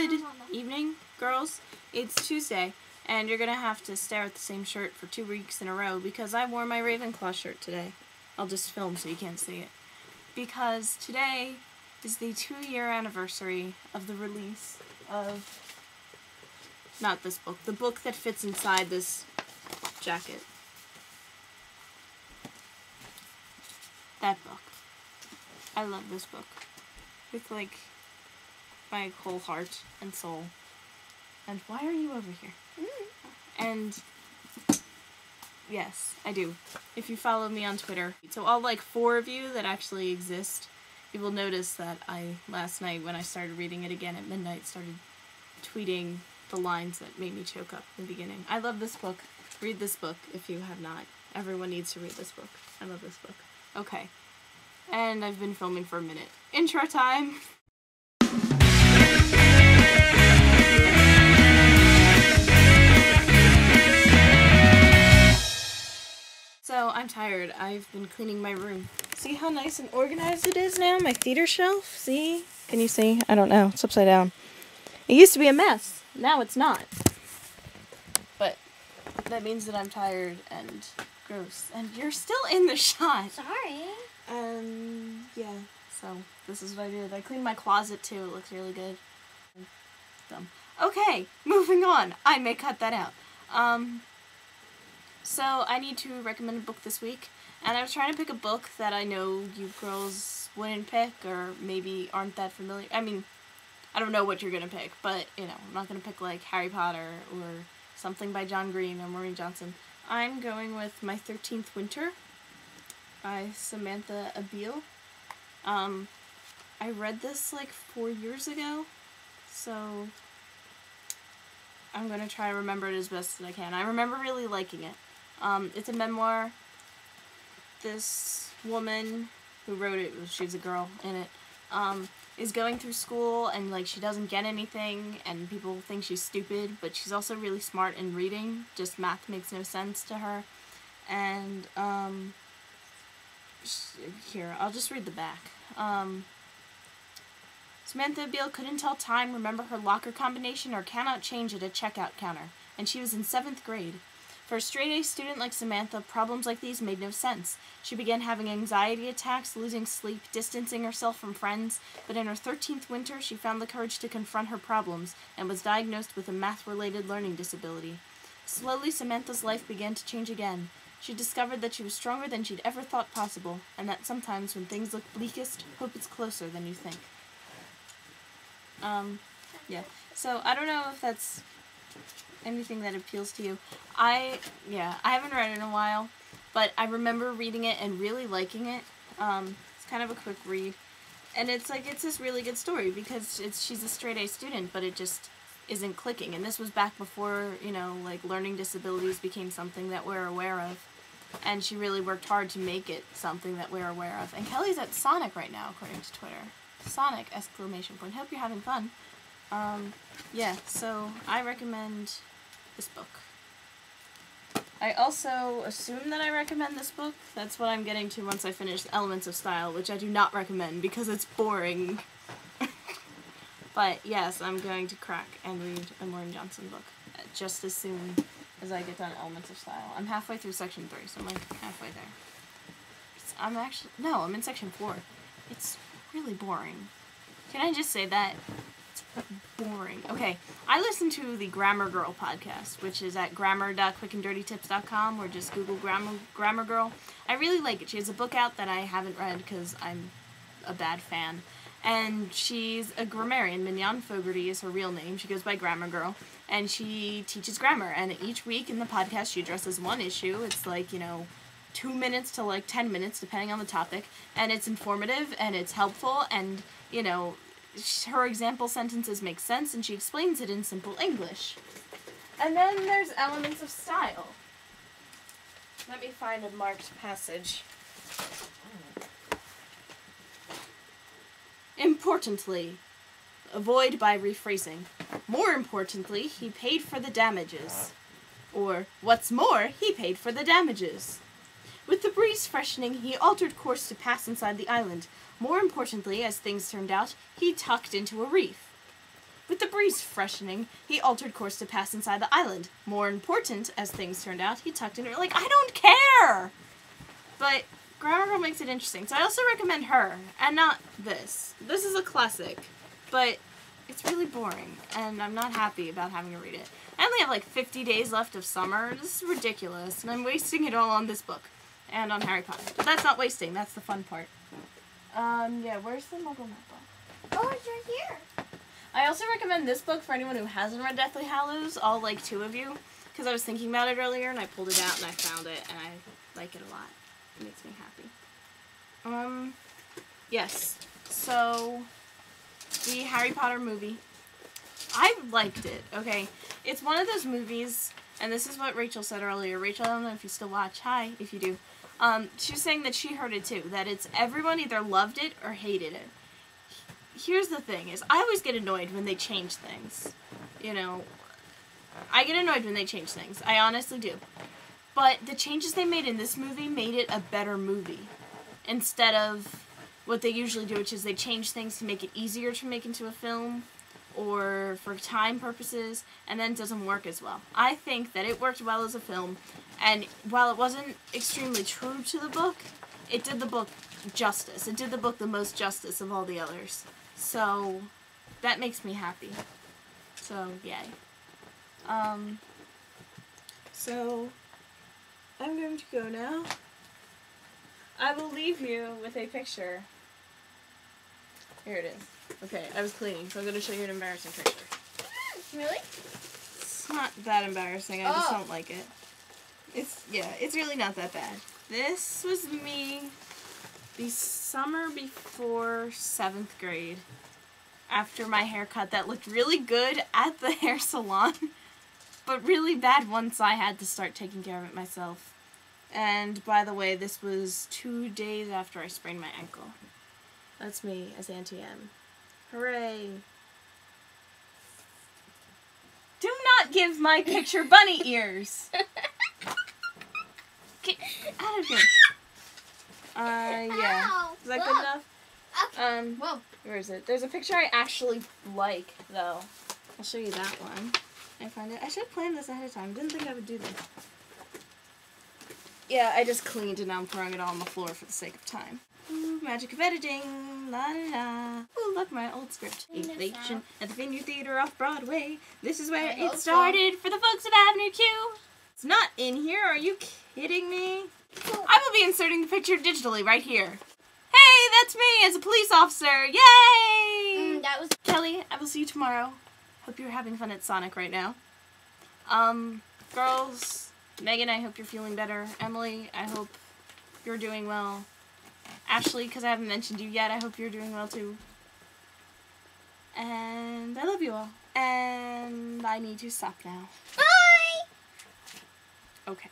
Good evening, girls. It's Tuesday, and you're gonna have to stare at the same shirt for 2 weeks in a row because I wore my Ravenclaw shirt today. I'll just film so you can't see it. Because today is the 2-year anniversary of the release of... not this book, the book that fits inside this jacket. That book. I love this book. With, like, my whole heart and soul. And why are you over here? And yes, I do. If you follow me on Twitter. So all like 4 of you that actually exist, you will notice that I, last night when I started reading it again at midnight, started tweeting the lines that made me choke up in the beginning. I love this book. Read this book if you have not. Everyone needs to read this book. I love this book. Okay. And I've been filming for a minute. Intro time! So, I'm tired. I've been cleaning my room. See how nice and organized it is now? My theater shelf? See? Can you see? I don't know. It's upside down. It used to be a mess. Now it's not. But that means that I'm tired and gross. And you're still in the shot. Sorry. Yeah. So, this is what I did. I cleaned my closet too. It looks really good. Dumb. Okay, moving on. I may cut that out. So I need to recommend a book this week, and I was trying to pick a book that I know you girls wouldn't pick, or maybe aren't that familiar. I mean, I don't know what you're gonna pick, but, you know, I'm not gonna pick, like, Harry Potter, or something by John Green or Maureen Johnson. I'm going with My 13th Winter by Samantha Abiel. I read this, like, 4 years ago, so I'm gonna try to remember it as best as I can. I remember really liking it. It's a memoir. This woman who wrote it, she was a girl in it, is going through school and, like, she doesn't get anything and people think she's stupid, but she's also really smart in reading. Just math makes no sense to her. And, here, I'll just read the back. Samantha Abiel couldn't tell time, remember her locker combination, or cannot change at a checkout counter, and she was in 7th grade. For a straight-A student like Samantha, problems like these made no sense. She began having anxiety attacks, losing sleep, distancing herself from friends, but in her 13th winter, she found the courage to confront her problems, and was diagnosed with a math-related learning disability. Slowly, Samantha's life began to change again. She discovered that she was stronger than she'd ever thought possible, and that sometimes when things look bleakest, hope is closer than you think. Yeah. So, I don't know if that's anything that appeals to you. I haven't read it in a while, but I remember reading it and really liking it. It's kind of a quick read. And it's like, it's this really good story because she's a straight-A student, but it just isn't clicking. And this was back before, you know, like, learning disabilities became something that we're aware of. And she really worked hard to make it something that we're aware of. And Kelly's at Sonic right now, according to Twitter. Sonic! Exclamation point. Hope you're having fun. Yeah, so I recommend this book. I also assume that I recommend this book. That's what I'm getting to once I finish Elements of Style, which I do not recommend because it's boring. But yes, I'm going to crack and read a Maureen Johnson book just as soon as I get done Elements of Style. I'm halfway through section 3, so I'm like halfway there. I'm in section 4. It's really boring. Can I just say that? It's boring. Okay, I listen to the Grammar Girl podcast, which is at grammar.quickanddirtytips.com, or just Google Grammar Girl. I really like it. She has a book out that I haven't read because I'm a bad fan. And she's a grammarian. Mignon Fogarty is her real name. She goes by Grammar Girl. And she teaches grammar. And each week in the podcast, she addresses one issue. It's like, you know, 2 minutes to like 10 minutes, depending on the topic. And it's informative and it's helpful. And, you know, her example sentences make sense. And she explains it in simple English. And then there's Elements of Style. Let me find a marked passage. Importantly, avoid by rephrasing. More importantly, he paid for the damages. Or, what's more, he paid for the damages. With the breeze freshening, he altered course to pass inside the island. More importantly, as things turned out, he tucked into a reef. With the breeze freshening, he altered course to pass inside the island. More important, as things turned out, he tucked in her like, I don't care! But Grammar Girl makes it interesting, so I also recommend her, and not this. This is a classic, but it's really boring, and I'm not happy about having to read it. I only have like 50 days left of summer. This is ridiculous, and I'm wasting it all on this book, and on Harry Potter. But that's not wasting, that's the fun part. Yeah, where's the Muggle Notebook? Oh, it's right here. I also recommend this book for anyone who hasn't read Deathly Hallows, all like 2 of you, because I was thinking about it earlier, and I pulled it out, and I found it, and I like it a lot. It makes me happy. Yes, so, the Harry Potter movie. I liked it, okay? It's one of those movies, and this is what Rachel said earlier. Rachel, I don't know if you still watch. Hi, if you do. She was saying that she heard it too, that it's everyone either loved it or hated it. Here's the thing, is I always get annoyed when they change things. You know, I get annoyed when they change things. I honestly do. But the changes they made in this movie made it a better movie. Instead of what they usually do, which is they change things to make it easier to make into a film, or for time purposes, and then it doesn't work as well. I think that it worked well as a film, and while it wasn't extremely true to the book, it did the book justice. It did the book the most justice of all the others. So, that makes me happy. So, yay. So, I'm going to go now. I will leave you with a picture. Here it is. Okay, I was cleaning, so I'm going to show you an embarrassing picture. Really? It's not that embarrassing, I just don't like it. It's really not that bad. This was me the summer before 7th grade. After my haircut that looked really good at the hair salon, but really bad once I had to start taking care of it myself. And by the way, this was 2 days after I sprained my ankle. That's me as Auntie M. Hooray! Do not give my picture bunny ears! Get out of here. Yeah. Ow. Is that good enough? Whoa. Where is it? There's a picture I actually like, though. I'll show you that one. I find it. I should have planned this ahead of time. Didn't think I would do this. Yeah, I just cleaned and now I'm throwing it all on the floor for the sake of time. Ooh, magic of editing. La la la. Ooh, look, my old script. Inflation at the Vineyard Theater off Broadway. This is where it started for the folks of Avenue Q. It's not in here. Are you kidding me? I will be inserting the picture digitally right here. Hey, that's me as a police officer. Yay! That was Kelly, I will see you tomorrow. Hope you're having fun at Sonic right now. Girls, Megan, I hope you're feeling better. Emily, I hope you're doing well. Ashley, because I haven't mentioned you yet, I hope you're doing well too. And I love you all. And I need to stop now. bye. Okay.